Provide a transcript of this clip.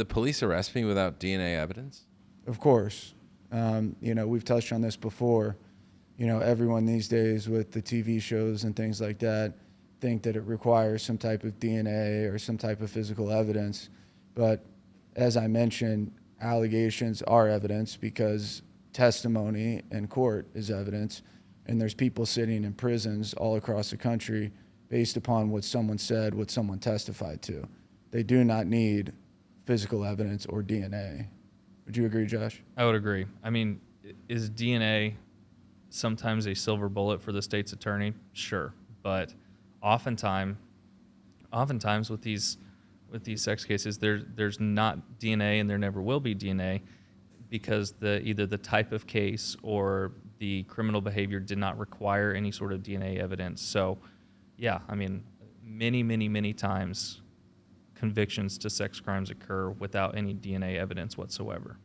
the police arrest me without DNA evidence? Of course. We've touched on this before. Everyone these days with the TV shows and things like that think that it requires some type of DNA or some type of physical evidence. But as I mentioned, allegations are evidence because testimony in court is evidence. And there's people sitting in prisons all across the country based upon what someone said, what someone testified to. They do not need physical evidence or DNA. Would you agree, Josh? I would agree. I mean, is DNA sometimes a silver bullet for the state's attorney? Sure, but oftentimes with these sex cases, there's not DNA and there never will be DNA because either the type of case or the criminal behavior did not require any sort of DNA evidence. So, yeah, I mean, many times convictions to sex crimes occur without any DNA evidence whatsoever.